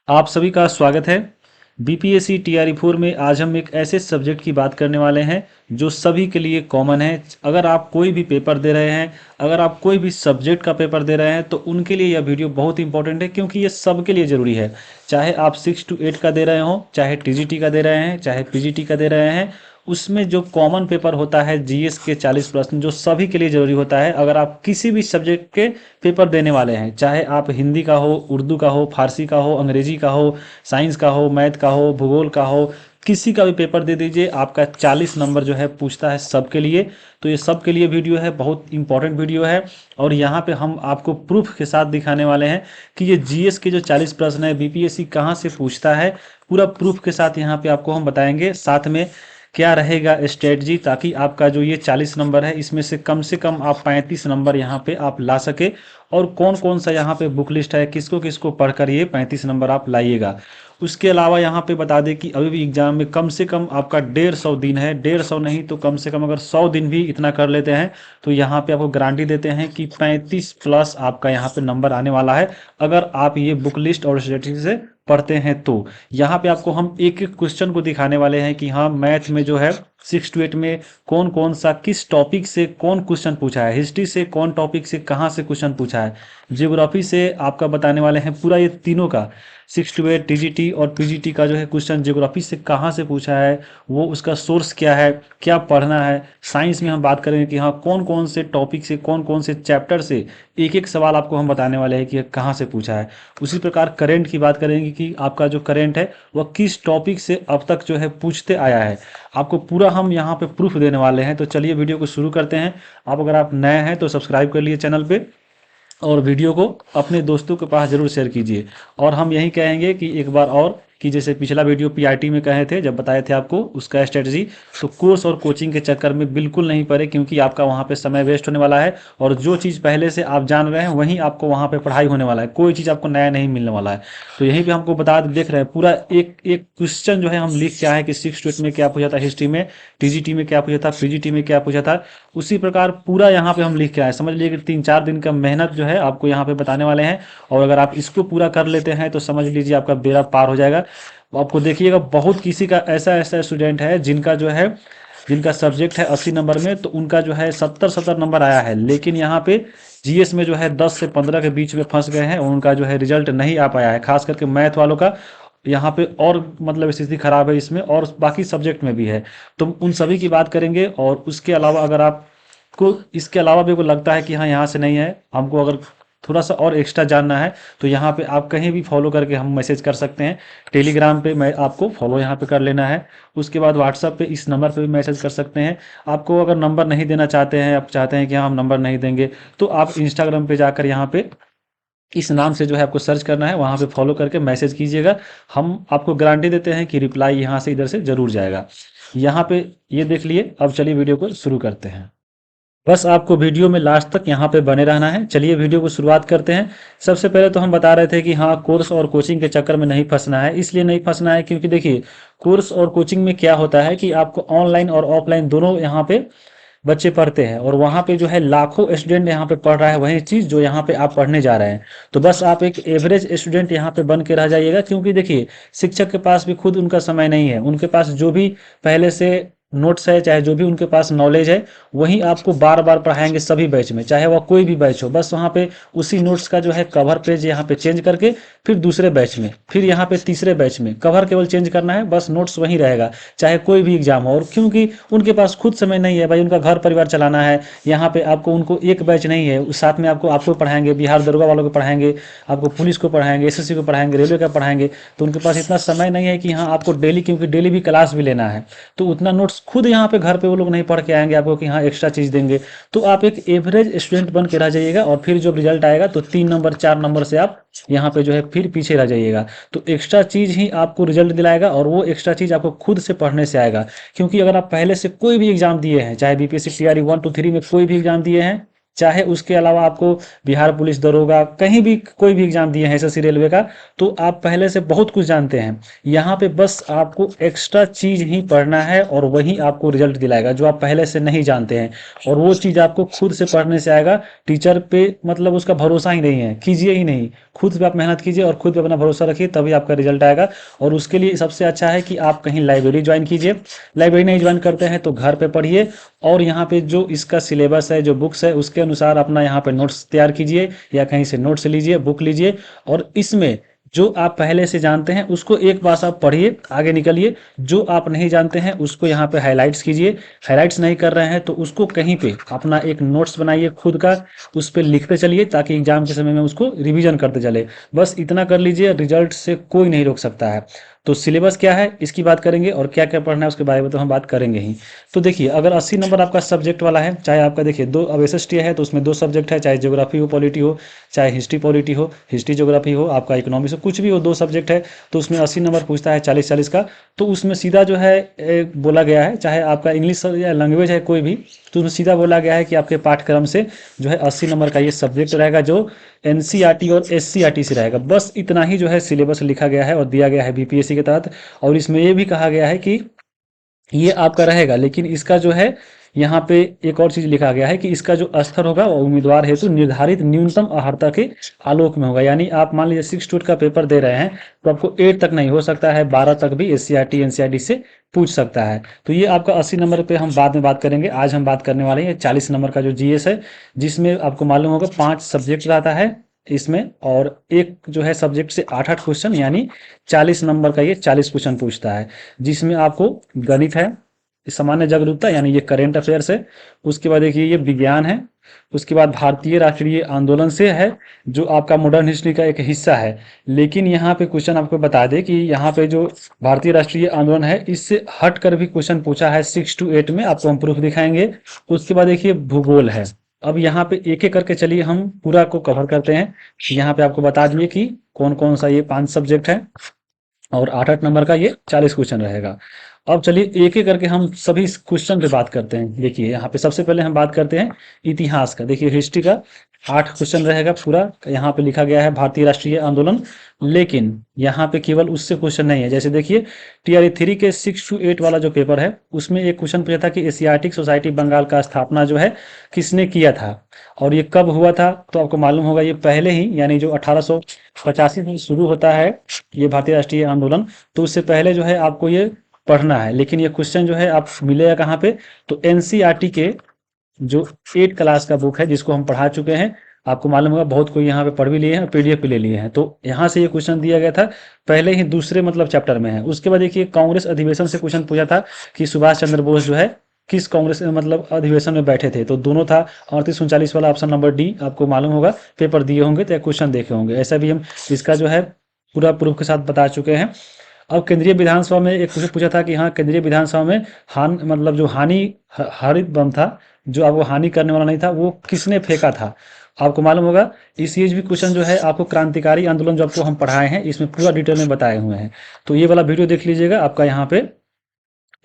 आप सभी का स्वागत है। बीपीएससी टीआरई 4 में आज हम एक ऐसे सब्जेक्ट की बात करने वाले हैं जो सभी के लिए कॉमन है। अगर आप कोई भी पेपर दे रहे हैं, अगर आप कोई भी सब्जेक्ट का पेपर दे रहे हैं तो उनके लिए यह वीडियो बहुत इंपॉर्टेंट है, क्योंकि ये सबके लिए ज़रूरी है। चाहे आप 6 to 8 का दे रहे हो, चाहे टीजीटी का दे रहे हैं, चाहे पीजीटी का दे रहे हैं, उसमें जो कॉमन पेपर होता है जीएस के 40 प्रश्न जो सभी के लिए ज़रूरी होता है। अगर आप किसी भी सब्जेक्ट के पेपर देने वाले हैं, चाहे आप हिंदी का हो, उर्दू का हो, फारसी का हो, अंग्रेजी का हो, साइंस का हो, मैथ का हो, भूगोल का हो, किसी का भी पेपर दे दीजिए, आपका 40 नंबर जो है पूछता है सबके लिए। तो ये सबके लिए वीडियो है, बहुत इंपॉर्टेंट वीडियो है। और यहाँ पे हम आपको प्रूफ के साथ दिखाने वाले हैं कि ये जीएस के जो 40 प्रश्न है बीपीएससी कहाँ से पूछता है, पूरा प्रूफ के साथ यहाँ पे आपको हम बताएंगे। साथ में क्या रहेगा स्ट्रेटजी, ताकि आपका जो ये 40 नंबर है इसमें से कम आप 35 नंबर यहाँ पे आप ला सके। और कौन कौन सा यहाँ पे बुक लिस्ट है, किसको किसको पढ़कर ये 35 नंबर आप लाइएगा। उसके अलावा यहाँ पे बता दें कि अभी भी एग्जाम में कम से कम आपका 150 दिन है, 150 नहीं तो कम से कम अगर 100 दिन भी इतना कर लेते हैं तो यहाँ पे आपको गारंटी देते हैं कि 35 प्लस आपका यहाँ पे नंबर आने वाला है, अगर आप ये बुक लिस्ट और स्ट्रेटजी से पढ़ते हैं तो। यहाँ पे आपको हम एक एक क्वेश्चन को दिखाने वाले हैं कि हाँ, मैथ में जो है 6 to 8 में कौन कौन सा किस टॉपिक से कौन क्वेश्चन पूछा है, हिस्ट्री से कौन टॉपिक से कहाँ से क्वेश्चन पूछा है, ज्योग्राफी से आपका बताने वाले हैं पूरा ये तीनों का। 6 to 8 टीजीटी और पीजीटी का जो है क्वेश्चन ज्योग्राफी से कहाँ से पूछा है, वो उसका सोर्स क्या है, क्या पढ़ना है। साइंस में हम बात करेंगे कि हाँ, कौन कौन से टॉपिक से कौन कौन से चैप्टर से एक एक सवाल आपको हम बताने वाले हैं कि कहाँ से पूछा है। उसी प्रकार करेंट की बात करेंगे कि आपका जो करेंट है वह किस टॉपिक से अब तक जो है पूछते आया है, आपको पूरा हम यहाँ पे प्रूफ देने वाले हैं। तो चलिए वीडियो को शुरू करते हैं। अगर आप नए हैं तो सब्सक्राइब कर लिए चैनल पे, और वीडियो को अपने दोस्तों के पास जरूर शेयर कीजिए। और हम यही कहेंगे कि एक बार और कि जैसे पिछला वीडियो पीआईटी में कहे थे, जब बताए थे आपको उसका स्ट्रेटजी, तो कोर्स और कोचिंग के चक्कर में बिल्कुल नहीं पड़े, क्योंकि आपका वहाँ पे समय वेस्ट होने वाला है। और जो चीज़ पहले से आप जान रहे हैं वहीं आपको वहाँ पे पढ़ाई होने वाला है, कोई चीज़ आपको नया नहीं मिलने वाला है। तो यहीं पे हमको बता देख रहे हैं पूरा एक एक क्वेश्चन जो है हम लिख के आए कि 6 to 8 में क्या पूछा था, हिस्ट्री में, टीजीटी में क्या पूछा था, पीजीटी में क्या पूछा था। उसी प्रकार पूरा यहाँ पे हम लिख के आए। समझ लीजिए कि 3-4 दिन का मेहनत जो है आपको यहाँ पे बताने वाले हैं। और अगर आप इसको पूरा कर लेते हैं तो समझ लीजिए आपका बेड़ा पार हो जाएगा। आपको देखिएगा, बहुत किसी का ऐसा ऐसा स्टूडेंट है जिनका जो है, जिनका सब्जेक्ट है 80 नंबर में, तो उनका जो है 70-70 नंबर आया है, लेकिन यहाँ पे जीएस में जो है 10 से 15 के बीच में फंस गए हैं, उनका जो है रिजल्ट नहीं आ पाया है। खास करके मैथ वालों का यहाँ पे और मतलब स्थिति खराब है इसमें, और बाकी सब्जेक्ट में भी है। तो उन सभी की बात करेंगे। और उसके अलावा अगर आपको इसके अलावा भी कोई लगता है कि हाँ, यहाँ से नहीं है, हमको अगर थोड़ा सा और एक्स्ट्रा जानना है, तो यहाँ पे आप कहीं भी फॉलो करके हम मैसेज कर सकते हैं। टेलीग्राम पे मैं आपको फॉलो यहाँ पे कर लेना है। उसके बाद व्हाट्सअप पे इस नंबर पे भी मैसेज कर सकते हैं। आपको अगर नंबर नहीं देना चाहते हैं, आप चाहते हैं कि हाँ, हम नंबर नहीं देंगे, तो आप इंस्टाग्राम पे जाकर यहाँ पे इस नाम से जो है आपको सर्च करना है, वहाँ पे फॉलो करके मैसेज कीजिएगा। हम आपको गारंटी देते हैं कि रिप्लाई यहाँ से इधर से ज़रूर जाएगा। यहाँ पे ये देख लिए। अब चलिए वीडियो को शुरू करते हैं। बस आपको वीडियो में लास्ट तक यहाँ पे बने रहना है। चलिए वीडियो को शुरुआत करते हैं। सबसे पहले तो हम बता रहे थे कि हाँ, कोर्स और कोचिंग के चक्कर में नहीं फंसना है। इसलिए नहीं फंसना है क्योंकि देखिए, कोर्स और कोचिंग में क्या होता है कि आपको ऑनलाइन और ऑफलाइन दोनों यहाँ पे बच्चे पढ़ते हैं, और वहाँ पे जो है लाखों स्टूडेंट यहाँ पे पढ़ रहा है वही चीज़ जो यहाँ पे आप पढ़ने जा रहे हैं। तो बस आप एक एवरेज स्टूडेंट यहाँ पे बन के रह जाइएगा, क्योंकि देखिए, शिक्षक के पास भी खुद उनका समय नहीं है। उनके पास जो भी पहले से नोट्स है, चाहे जो भी उनके पास नॉलेज है, वही आपको बार बार पढ़ाएंगे सभी बैच में, चाहे वह कोई भी बैच हो। बस वहाँ पे उसी नोट्स का जो है कवर पेज यहाँ पे चेंज करके फिर दूसरे बैच में, फिर यहाँ पे तीसरे बैच में कवर केवल चेंज करना है, बस नोट्स वही रहेगा, चाहे कोई भी एग्जाम हो। और क्योंकि उनके पास खुद समय नहीं है भाई, उनका घर परिवार चलाना है, यहाँ पे आपको उनको एक बैच नहीं है, उस साथ में आपको पढ़ाएंगे, बिहार दरोगा वालों को पढ़ाएंगे, आपको पुलिस को पढ़ाएंगे, एसएससी को पढ़ाएंगे, रेलवे का पढ़ाएंगे। तो उनके पास इतना समय नहीं है कि हाँ, आपको डेली, क्योंकि डेली भी क्लास भी लेना है, तो उतना नोट्स खुद यहाँ पे घर पे वो लोग नहीं पढ़ के आएंगे आपको कि हाँ, एक्स्ट्रा चीज़ देंगे। तो आप एक एवरेज स्टूडेंट बन के रह जाइएगा, और फिर जब रिजल्ट आएगा तो 3 नंबर 4 नंबर से आप यहाँ पे जो है फिर पीछे रह जाइएगा। तो एक्स्ट्रा चीज़ ही आपको रिजल्ट दिलाएगा, और वो एक्स्ट्रा चीज़ आपको खुद से पढ़ने से आएगा। क्योंकि अगर आप पहले से कोई भी एग्जाम दिए हैं, चाहे बीपीएससी टीआरई 1 to 3 में कोई भी एग्जाम दिए हैं, चाहे उसके अलावा आपको बिहार पुलिस दरोगा कहीं भी कोई भी एग्जाम दिए हैं एसएससी रेलवे का, तो आप पहले से बहुत कुछ जानते हैं। यहाँ पे बस आपको एक्स्ट्रा चीज ही पढ़ना है और वही आपको रिजल्ट दिलाएगा जो आप पहले से नहीं जानते हैं, और वो चीज आपको खुद से पढ़ने से आएगा। टीचर पे मतलब उसका भरोसा ही नहीं है, कीजिए ही नहीं, खुद पे आप मेहनत कीजिए और खुद पे अपना भरोसा रखिए, तभी आपका रिजल्ट आएगा। और उसके लिए सबसे अच्छा है कि आप कहीं लाइब्रेरी ज्वाइन कीजिए। लाइब्रेरी नहीं ज्वाइन करते हैं तो घर पे पढ़िए, और यहाँ पे जो इसका सिलेबस है, जो बुक्स है, उसके अनुसार अपना यहाँ पे नोट्स तैयार कीजिए, या कहीं से नोट्स लीजिए, बुक लीजिए, और इसमें जो आप पहले से जानते हैं उसको एक बार आप पढ़िए, आगे निकलिए। जो आप नहीं जानते हैं उसको यहाँ पे हाईलाइट्स कीजिए। हाईलाइट्स नहीं कर रहे हैं तो उसको कहीं पे अपना एक नोट्स बनाइए खुद का, उस पर लिखते चलिए ताकि एग्जाम के समय में उसको रिवीजन करते चले। बस इतना कर लीजिए, रिजल्ट से कोई नहीं रोक सकता है। तो सिलेबस क्या है इसकी बात करेंगे, और क्या क्या पढ़ना है उसके बारे में तो हम बात करेंगे ही। तो देखिए, अगर 80 नंबर आपका सब्जेक्ट वाला है, चाहे आपका देखिए दो, अब एसएसटी है तो उसमें दो सब्जेक्ट है, चाहे ज्योग्राफी हो पॉलिटी हो, चाहे हिस्ट्री पॉलिटी हो, हिस्ट्री ज्योग्राफी हो, आपका इकोनॉमिक्स हो, कुछ भी हो, दो सब्जेक्ट है, तो उसमें 80 नंबर पूछता है 40-40 का। तो उसमें सीधा जो है बोला गया है, चाहे आपका इंग्लिश या लैंग्वेज है कोई भी, तो उसमें सीधा बोला गया है कि आपके पाठ्यक्रम से जो है 80 नंबर का ये सब्जेक्ट रहेगा, जो एनसीईआरटी और एससीईआरटी से रहेगा। बस इतना ही जो है सिलेबस लिखा गया है और दिया गया है बीपीएससी के तहत। और इसमें ये भी कहा गया है कि ये आपका रहेगा, लेकिन इसका जो है यहाँ पे एक और चीज लिखा गया है कि इसका जो स्तर होगा वो उम्मीदवार हेतु निर्धारित न्यूनतम अर्हता के आलोक में होगा। यानी आप मान लीजिए 6 टूट का पेपर दे रहे हैं तो आपको 8 तक नहीं, हो सकता है 12 तक भी एससीईआरटी एनसीईआरटी से पूछ सकता है। तो ये आपका 80 नंबर पे हम बाद में बात करेंगे। आज हम बात करने वाले हैं 40 नंबर का जो जीएस है, जिसमें आपको मालूम होगा 5 सब्जेक्ट रहता है इसमें, और एक जो है सब्जेक्ट से 8-8 क्वेश्चन, यानी 40 नंबर का ये 40 क्वेश्चन पूछता है। जिसमें आपको गणित है, सामान्य जागरूकता यानी ये करेंट अफेयर्स है, उसके बाद देखिए ये विज्ञान है, उसके बाद भारतीय राष्ट्रीय आंदोलन से है जो आपका मॉडर्न हिस्ट्री का एक हिस्सा है। लेकिन यहाँ पे क्वेश्चन आपको बता दें कि यहाँ पे जो भारतीय राष्ट्रीय आंदोलन है इससे हट कर भी क्वेश्चन पूछा है 6 to 8 में, आपको हम प्रूफ दिखाएंगे। उसके बाद देखिए भूगोल है। अब यहाँ पे एक एक करके चलिए हम पूरा को कवर करते हैं। यहाँ पे आपको बता दिए कि कौन कौन सा ये 5 सब्जेक्ट है, और 8-8 नंबर का ये 40 क्वेश्चन रहेगा। अब चलिए एक एक करके हम सभी क्वेश्चन पे बात करते हैं। देखिए यहाँ पे सबसे पहले हम बात करते हैं इतिहास का। देखिए हिस्ट्री का 8 क्वेश्चन रहेगा पूरा। यहाँ पे लिखा गया है भारतीय राष्ट्रीय आंदोलन, लेकिन यहाँ पे केवल उससे क्वेश्चन नहीं है। जैसे देखिए टीआरई 3 के 6 to 8 वाला जो पेपर है उसमें एक क्वेश्चन पूछा था कि एशियाटिक सोसाइटी बंगाल का स्थापना जो है किसने किया था, और ये कब हुआ था। तो आपको मालूम होगा ये पहले ही, यानी जो 1885 में शुरू होता है ये भारतीय राष्ट्रीय आंदोलन, तो उससे पहले जो है आपको ये पढ़ना है। लेकिन ये क्वेश्चन जो है आप मिलेगा कहाँ पे, तो एनसीईआरटी के जो 8 क्लास का बुक है जिसको हम पढ़ा चुके हैं, आपको मालूम होगा बहुत कोई यहाँ पे पढ़ भी लिए हैं और पीडीएफ भी ले लिए हैं। तो यहाँ से ये क्वेश्चन दिया गया था, पहले ही दूसरे मतलब चैप्टर में है। उसके बाद देखिए कांग्रेस अधिवेशन से क्वेश्चन पूछा था कि सुभाष चंद्र बोस जो है किस कांग्रेस मतलब अधिवेशन में बैठे थे, तो दोनों था 3839 वाला ऑप्शन नंबर डी। आपको मालूम होगा पेपर दिए होंगे तो क्वेश्चन देखे होंगे, ऐसा भी हम इसका जो है पूरा प्रूफ के साथ बता चुके हैं। अब केंद्रीय विधानसभा में एक क्वेश्चन पूछा था कि हाँ केंद्रीय विधानसभा में मतलब जो हरित बम था, जो आपको हानि करने वाला नहीं था, वो किसने फेंका था, आपको मालूम होगा। इस चीज भी क्वेश्चन जो है आपको क्रांतिकारी आंदोलन जो आपको हम पढ़ाए हैं इसमें पूरा डिटेल में बताए हुए हैं, तो ये वाला वीडियो देख लीजिएगा, आपका यहाँ पे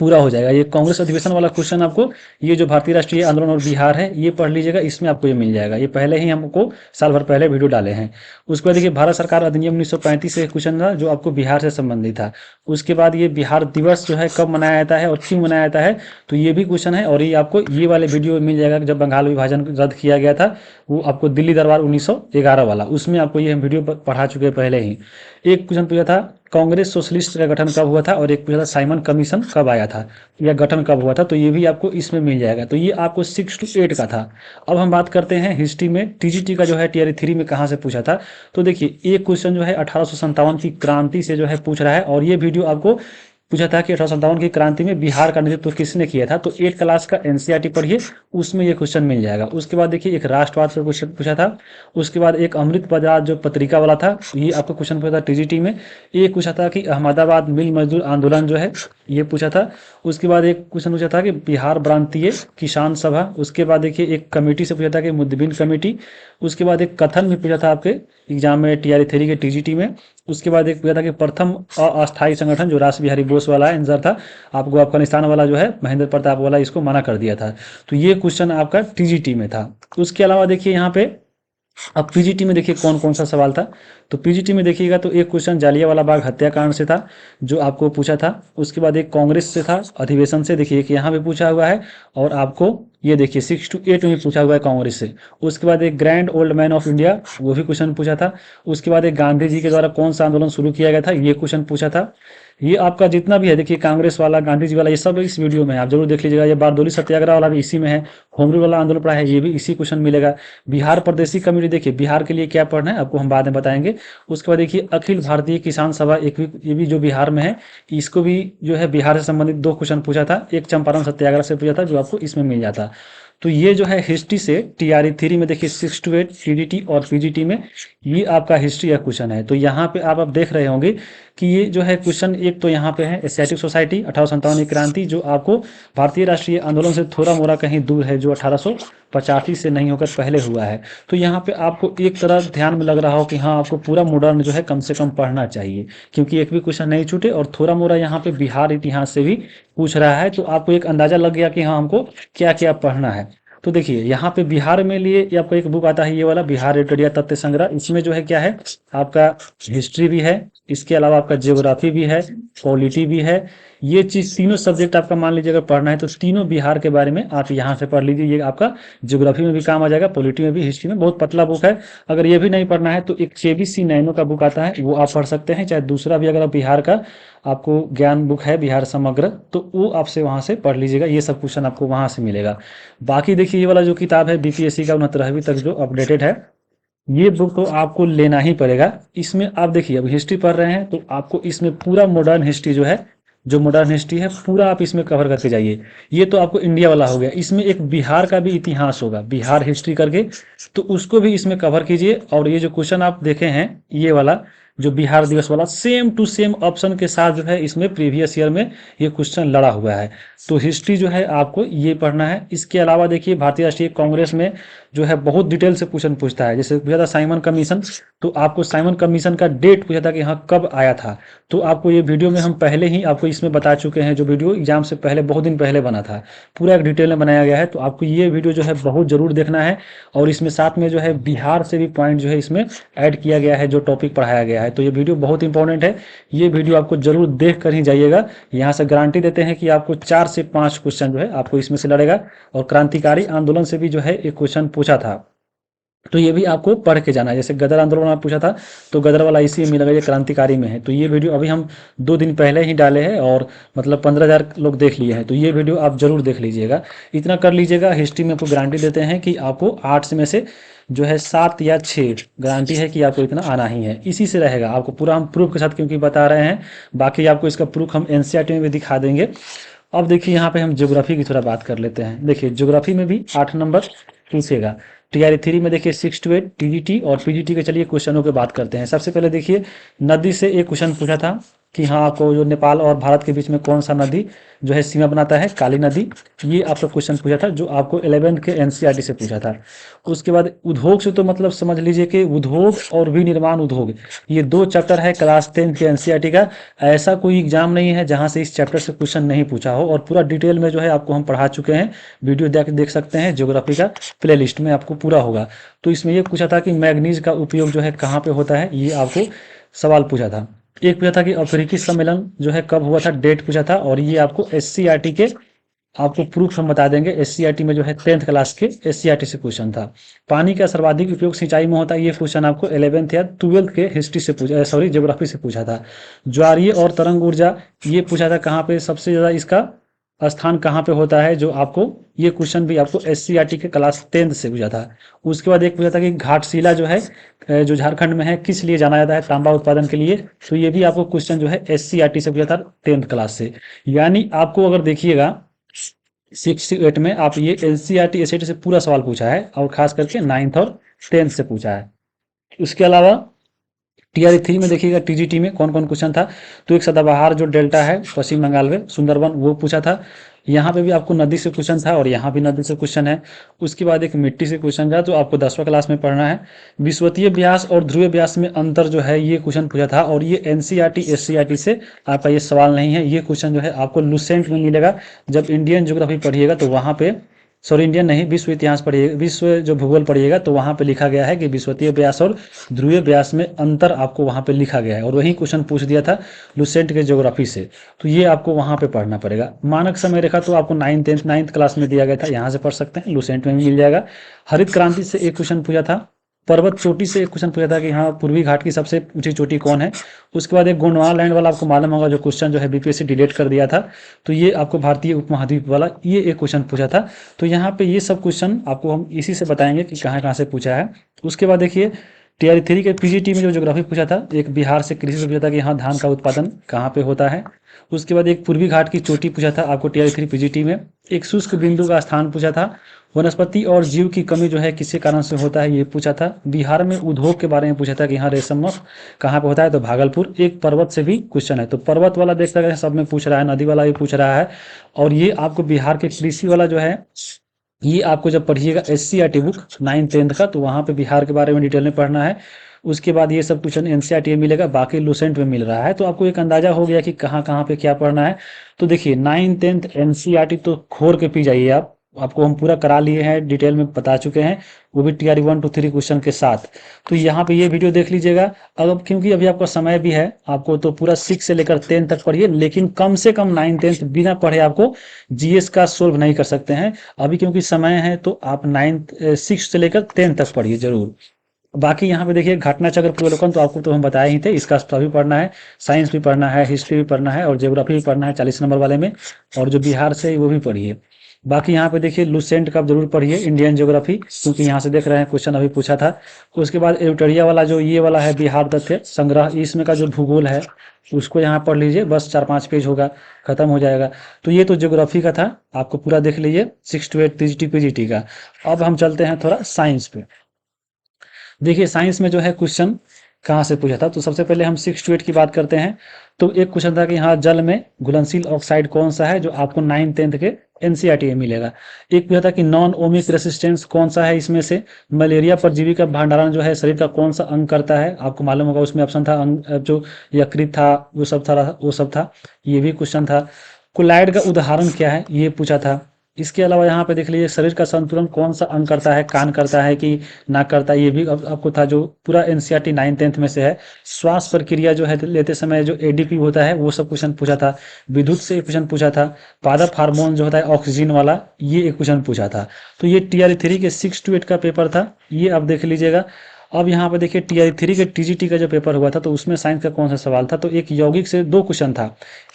पूरा हो जाएगा। ये कांग्रेस अधिवेशन वाला क्वेश्चन आपको, ये जो भारतीय राष्ट्रीय आंदोलन और बिहार है ये पढ़ लीजिएगा, इसमें आपको ये मिल जाएगा। ये पहले ही हमको साल भर पहले वीडियो डाले हैं। उसके बाद देखिए भारत सरकार अधिनियम 1935 से क्वेश्चन था जो आपको बिहार से संबंधित था। उसके बाद ये बिहार दिवस जो है कब मनाया जाता है और क्यों मनाया जाता है, तो ये भी क्वेश्चन है। और ये आपको ये वाले वीडियो में मिल जाएगा जब बंगाल विभाजन रद्द किया गया था, वो आपको दिल्ली दरबार 1911 वाला, उसमें आपको ये हम वीडियो पढ़ा चुके हैं पहले ही। एक क्वेश्चन पूछा था कांग्रेस सोशलिस्ट का गठन कब हुआ था, और एक पूछा था साइमन कमीशन कब आया था या गठन कब हुआ था, तो ये भी आपको इसमें मिल जाएगा। तो ये आपको 6 to 8 का था। अब हम बात करते हैं हिस्ट्री में, टीजीटी का जो है टीआरई 3 में कहाँ से पूछा था। तो देखिए एक क्वेश्चन जो है 1857 की क्रांति से जो है पूछ रहा है, और ये वीडियो आपको पूछा था कि 1857 की क्रांति में बिहार का नेतृत्व किसने किया था। तो 8 क्लास का एनसीईआरटी पढ़िए, उसमें ये क्वेश्चन मिल जाएगा। उसके बाद देखिए एक राष्ट्रवाद पर क्वेश्चन पूछा था। उसके बाद एक अमृत बाजार जो पत्रिका वाला था, ये आपको क्वेश्चन पूछा था टीजीटी में। एक पूछा था कि अहमदाबाद मिल मजदूर आंदोलन जो है ये पूछा था। उसके बाद एक क्वेश्चन पूछा था कि बिहार प्रांतीय किसान सभा। उसके बाद देखिए एक कमेटी से पूछा था कि मुद्दबिन कमेटी। उसके बाद एक कथन भी पूछा था आपके एग्जाम में टीआरई 3 के टीजीटी में, उसके बाद एक पूछा था कि प्रथम अस्थायी संगठन, जो रास बिहारी बोस वाला आंसर था, आपको अफगानिस्तान वाला जो है महेंद्र प्रताप वाला, इसको मना कर दिया था। तो ये क्वेश्चन आपका टीजीटी में था। उसके अलावा देखिए यहाँ पे अब पीजीटी में देखिए कौन कौन सा सवाल था। तो पीजीटी में देखिएगा तो एक क्वेश्चन जालियांवाला बाग हत्याकांड से था, जो आपको पूछा था। उसके बाद एक कांग्रेस से था, अधिवेशन से, देखिए कि यहाँ पे पूछा हुआ है। और आपको ये देखिए 6 to 8 में पूछा हुआ है कांग्रेस से। उसके बाद एक grand old man of India, वो भी क्वेश्चन पूछा था। उसके बाद एक गांधी जी के द्वारा कौन सा आंदोलन शुरू किया गया था, ये क्वेश्चन पूछा था। ये आपका जितना भी है देखिए, कांग्रेस वाला, गांधी जी वाला, ये सब इस वीडियो में है, आप जरूर देख लीजिएगा। ये बारदोली सत्याग्रह वाला भी इसी में है, होम रूल वाला आंदोलन पढ़ा है, ये भी इसी क्वेश्चन मिलेगा। बिहार प्रदेशी कमेटी, देखिए बिहार के लिए क्या पढ़ना है आपको हम बाद में बताएंगे। उसके बाद देखिए अखिल भारतीय किसान सभा, एक भी, ये भी जो बिहार में है, इसको भी जो है बिहार से संबंधित 2 क्वेश्चन पूछा था। एक चंपारण सत्याग्रह से पूछा था, जो आपको इसमें मिल जाता। तो ये जो है हिस्ट्री से टीआरई 3 में देखिए 6 to 8 टीडीटी और पीजीटी में ये आपका हिस्ट्री का क्वेश्चन है। तो यहाँ पे आप देख रहे होंगे कि ये जो है क्वेश्चन, एक तो यहाँ पे है एशियाटिक सोसाइटी 1857 की क्रांति, जो आपको भारतीय राष्ट्रीय आंदोलन से थोड़ा मोड़ा कहीं दूर है, जो 1885 से नहीं होकर पहले हुआ है। तो यहाँ पे आपको एक तरह ध्यान में लग रहा हो कि हाँ, आपको पूरा मॉडर्न जो है कम से कम पढ़ना चाहिए, क्योंकि एक भी क्वेश्चन नहीं छूटे। और थोड़ा मोड़ा यहाँ पे बिहार इतिहास से भी पूछ रहा है, तो आपको एक अंदाजा लग गया कि हाँ, हमको क्या क्या पढ़ना है। तो देखिए यहाँ पे बिहार में लिए ये आपका एक बुक आता है, ये वाला बिहार रेटोरिया तथ्य संग्रह। इसमें जो है क्या है, आपका हिस्ट्री भी है, इसके अलावा आपका ज्योग्राफी भी है, पॉलिटी भी है। ये चीज तीनों सब्जेक्ट आपका मान लीजिए अगर पढ़ना है तो तीनों बिहार के बारे में आप यहाँ से पढ़ लीजिए। ये आपका ज्योग्राफी में भी काम आ जाएगा, पॉलिटी में भी, हिस्ट्री में। बहुत पतला बुक है। अगर ये भी नहीं पढ़ना है तो एक केबीसी नैनो का बुक आता है, वो आप पढ़ सकते हैं। चाहे दूसरा भी अगर आप बिहार का आपको ज्ञान बुक है, बिहार समग्र, तो वो आपसे वहाँ से पढ़ लीजिएगा। ये सब क्वेश्चन आपको वहाँ से मिलेगा। बाकी देखिए ये वाला जो किताब है बीपीएससी का 69वीं तक जो अपडेटेड है, ये बुक तो आपको लेना ही पड़ेगा। इसमें आप देखिए अब हिस्ट्री पढ़ रहे हैं तो आपको इसमें पूरा मॉडर्न हिस्ट्री जो है, जो मॉडर्न हिस्ट्री है, पूरा आप इसमें कवर करके जाइए। ये तो आपको इंडिया वाला हो गया। इसमें एक बिहार का भी इतिहास होगा, बिहार हिस्ट्री करके, तो उसको भी इसमें कवर कीजिए। और ये जो क्वेश्चन आप देखे हैं, ये वाला जो बिहार दिवस वाला, सेम टू सेम ऑप्शन के साथ जो है इसमें प्रीवियस ईयर में ये क्वेश्चन लड़ा हुआ है। तो हिस्ट्री जो है आपको ये पढ़ना है। इसके अलावा देखिए भारतीय राष्ट्रीय कांग्रेस में जो है बहुत डिटेल से क्वेश्चन पूछता है। जैसे पूछा था साइमन कमीशन, तो आपको साइमन कमीशन का डेट पूछा था कि हाँ कब आया था, तो आपको ये वीडियो में हम पहले ही आपको इसमें बता चुके हैं। जो वीडियो एग्जाम से पहले बहुत दिन पहले बना था, पूरा एक डिटेल में बनाया गया है। तो आपको ये वीडियो जो है बहुत जरूर देखना है। और इसमें साथ में जो है बिहार से भी पॉइंट जो है इसमें ऐड किया गया है, जो टॉपिक पढ़ाया गया है। तो ये वीडियो बहुत इंपॉर्टेंट है, ये वीडियो आपको जरूर देख कर ही जाइएगा। यहाँ से गारंटी देते हैं कि आपको 4 से 5 क्वेश्चन जो है आपको इसमें से लड़ेगा। और क्रांतिकारी आंदोलन से भी जो है एक क्वेश्चन पूछा था, तो ये भी आपको पढ़ के जाना है। जैसे गदर आंदोलन आप पूछा था, तो गदर वाला इसी में मिलेगा, ये क्रांतिकारी में है। तो ये वीडियो अभी हम 2 दिन पहले ही डाले हैं, और मतलब 15,000 लोग देख लिए हैं। तो ये वीडियो आप जरूर देख लीजिएगा, इतना कर लीजिएगा। हिस्ट्री में आपको गारंटी देते हैं कि आपको 8 में से जो है 7 या 6 गारंटी है कि आपको इतना आना ही है। इसी से रहेगा, आपको पूरा हम प्रूफ के साथ क्योंकि बता रहे हैं। बाकी आपको इसका प्रूफ हम एनसीईआरटी में भी दिखा देंगे। अब देखिए यहाँ पे हम ज्योग्राफी की थोड़ा बात कर लेते हैं। देखिए ज्योग्राफी में भी 8 नंबर पूछेगा। टीआरई 3 में देखिए 6 to 8 टीजीटी और पीजीटी के। चलिए क्वेश्चनों की बात करते हैं। सबसे पहले देखिए नदी से एक क्वेश्चन पूछा था कि हाँ, आपको जो नेपाल और भारत के बीच में कौन सा नदी जो है सीमा बनाता है, काली नदी। ये आपका क्वेश्चन पूछा था, जो आपको 11th के एनसीईआरटी से पूछा था। उसके बाद उद्योग से तो मतलब समझ लीजिए कि उद्योग और विनिर्माण उद्योग, ये 2 चैप्टर है क्लास 10 के एनसीईआरटी का। ऐसा कोई एग्जाम नहीं है जहां से इस चैप्टर से क्वेश्चन नहीं पूछा हो, और पूरा डिटेल में जो है आपको हम पढ़ा चुके हैं। वीडियो देख सकते हैं, ज्योग्राफी का प्ले लिस्ट में आपको पूरा होगा। तो इसमें ये पूछा था कि मैग्नीज का उपयोग जो है कहाँ पे होता है, ये आपको सवाल पूछा था। एक पूछा था कि अफ्रीकी सम्मेलन जो है कब हुआ था, डेट पूछा था। और ये आपको एससीईआरटी के आपको प्रूफ हम बता देंगे। एससीईआरटी में जो है 10th क्लास के एससीईआरटी से क्वेश्चन था। पानी का सर्वाधिक उपयोग सिंचाई में होता है, ये क्वेश्चन आपको 11th या 12th के हिस्ट्री से पूछा, सॉरी ज्योग्राफी से पूछा था। ज्वारीय और तरंग ऊर्जा, ये पूछा था कहाँ पे सबसे ज्यादा इसका स्थान कहाँ पे होता है, जो आपको ये क्वेश्चन भी आपको एससीईआरटी के क्लास 10th से पूछा था। उसके बाद एक पूछा था कि घाटशिला जो है जो झारखंड में है, किस लिए जाना जाता है, तांबा उत्पादन के लिए। तो ये भी आपको क्वेश्चन जो है एससीईआरटी से पूछा था 10th क्लास से। यानी आपको अगर देखिएगा 6 to 8 में आप ये एनसीईआरटी एससीईआरटी से पूरा सवाल पूछा है, और खास करके 9th और 10th से पूछा है। उसके अलावा टीआरई 3 में देखिएगा टीजीटी में कौन कौन क्वेश्चन था। तो एक सदाबहार जो डेल्टा है पश्चिम बंगाल में, सुंदरबन, वो पूछा था। यहाँ पे भी आपको नदी से क्वेश्चन था और यहाँ भी नदी से क्वेश्चन है। उसके बाद एक मिट्टी से क्वेश्चन था, जो आपको 10वीं क्लास में पढ़ना है। विषुवतीय व्यास और ध्रुवीय व्यास में अंतर जो है, ये क्वेश्चन पूछा था, और ये एनसीईआरटी एससीईआरटी से आपका ये सवाल नहीं है। ये क्वेश्चन जो है आपको लुसेंट में मिलेगा। जब इंडियन ज्योग्राफी पढ़िएगा तो वहाँ पे, सॉरी इंडियन नहीं, विश्व इतिहास पढ़िएगा, विश्व जो भूगोल पढ़िएगा तो वहाँ पे लिखा गया है कि विषुवतीय व्यास और ध्रुवीय व्यास में अंतर आपको वहाँ पे लिखा गया है, और वही क्वेश्चन पूछ दिया था लुसेंट के ज्योग्राफी से। तो ये आपको वहाँ पे पढ़ना पड़ेगा। मानक समय रेखा तो आपको नाइन्थ क्लास में दिया गया था, यहाँ से पढ़ सकते हैं, लुसेंट में भी मिल जाएगा। हरित क्रांति से एक क्वेश्चन पूछा था। पर्वत चोटी से एक क्वेश्चन पूछा था कि हाँ, पूर्वी घाट की सबसे ऊंची चोटी कौन है। उसके बाद एक गोंडवाना लैंड वाला आपको मालूम होगा, जो क्वेश्चन जो है बीपीएससी डिलीट कर दिया था। तो ये आपको भारतीय उपमहाद्वीप वाला ये एक क्वेश्चन पूछा था। तो यहाँ पे ये सब क्वेश्चन आपको हम इसी से बताएंगे कि कहाँ कहाँ से पूछा है। उसके बाद देखिए टीआर 3 के पीजीटी में जो ज्योग्राफी पूछा था, एक बिहार से कृषि से पूछा था कि हाँ, धान का उत्पादन कहाँ पे होता है। उसके बाद एक पूर्वी घाट की चोटी पूछा था आपको टीआर 3 पीजीटी में। एक शुष्क बिंदु का स्थान पूछा था। वनस्पति और जीव की कमी जो है किसी कारण से होता है, ये पूछा था। बिहार में उद्योग के बारे में पूछा था कि हाँ, रेशम कहाँ पे होता है, तो भागलपुर। एक पर्वत से भी क्वेश्चन है, तो पर्वत वाला देख सकते हैं सब में पूछ रहा है, नदी वाला भी पूछ रहा है। और ये आपको बिहार के कृषि वाला जो है, ये आपको जब पढ़िएगा एससीईआरटी बुक 9th-10th का, तो वहाँ पे बिहार के बारे में डिटेल में पढ़ना है। उसके बाद ये सब क्वेश्चन एनसीईआरटी में मिलेगा, बाकी लुसेंट में मिल रहा है। तो आपको एक अंदाजा हो गया कि कहाँ कहाँ पे क्या पढ़ना है। तो देखिए 9th-10th एनसीईआरटी तो खोर के पी जाइए आप, आपको हम पूरा करा लिए हैं, डिटेल में बता चुके हैं, वो भी टीआर 1 to 3 क्वेश्चन के साथ। तो यहाँ पे ये वीडियो देख लीजिएगा। अब क्योंकि अभी आपका समय भी है, आपको तो पूरा 6 से लेकर 10 तक पढ़िए, लेकिन कम से कम 9th-10th बिना पढ़े आपको जीएस का सोल्व नहीं कर सकते हैं अभी, क्योंकि समय है। तो आप 6 से लेकर 10 तक पढ़िए जरूर। बाकी यहाँ पे देखिए घटना चक्र पूर्वावलोकन तो आपको तो हम बताए ही थे, इसका सभी पढ़ना है, साइंस भी पढ़ना है, हिस्ट्री भी पढ़ना है, और ज्योग्राफी भी पढ़ना है 40 नंबर वाले में। और जो बिहार से वो भी पढ़िए। बाकी यहाँ पे देखिए लुसेंट का जरूर पढ़िए, इंडियन ज्योग्राफी, क्योंकि यहाँ से देख रहे हैं क्वेश्चन अभी पूछा था। उसके बाद एवटरिया वाला जो ये वाला है, बिहार तथ्य संग्रह, इसमें का जो भूगोल है उसको यहाँ पढ़ लीजिए, बस 4-5 पेज होगा, खत्म हो जाएगा। तो ये तो ज्योग्राफी का था, आपको पूरा देख लीजिए 6 to 8 पीजीटी का। अब हम चलते हैं थोड़ा साइंस पे। देखिए साइंस में जो है क्वेश्चन कहाँ से पूछा था, तो सबसे पहले हम 6 to 8 की बात करते हैं। तो एक क्वेश्चन था कि हाँ, जल में घुलनशील ऑक्साइड कौन सा है, जो आपको 9th-10th के एनसीईआरटी में मिलेगा। एक पूछा था कि नॉन ओमिक रेसिस्टेंस कौन सा है, इसमें से मलेरिया परजीवी का भंडारण जो है शरीर का कौन सा अंग करता है, आपको मालूम होगा। उसमें ऑप्शन था जो यकृत था, वो सब था। ये भी क्वेश्चन था। कोलाइड का उदाहरण क्या है, ये पूछा था। इसके अलावा यहाँ पे देख लीजिए शरीर का संतुलन कौन सा अंग करता है, कान करता है कि नाक करता है, ये भी आपको था, जो पूरा एनसीईआरटी 9th-10th में से है। श्वास प्रक्रिया जो है लेते समय जो एडीपी होता है, वो सब क्वेश्चन पूछा था। विद्युत से एक क्वेश्चन पूछा था। पादप हार्मोन जो होता है ऑक्सीजन वाला, ये एक क्वेश्चन पूछा था। तो ये टीआर 3 के 6 to 8 का पेपर था, ये आप देख लीजिएगा। अब यहाँ पे देखिए टीआर 3 के टीजीटी का जो पेपर हुआ था, तो उसमें साइंस का कौन सा सवाल था, तो एक यौगिक से 2 क्वेश्चन था।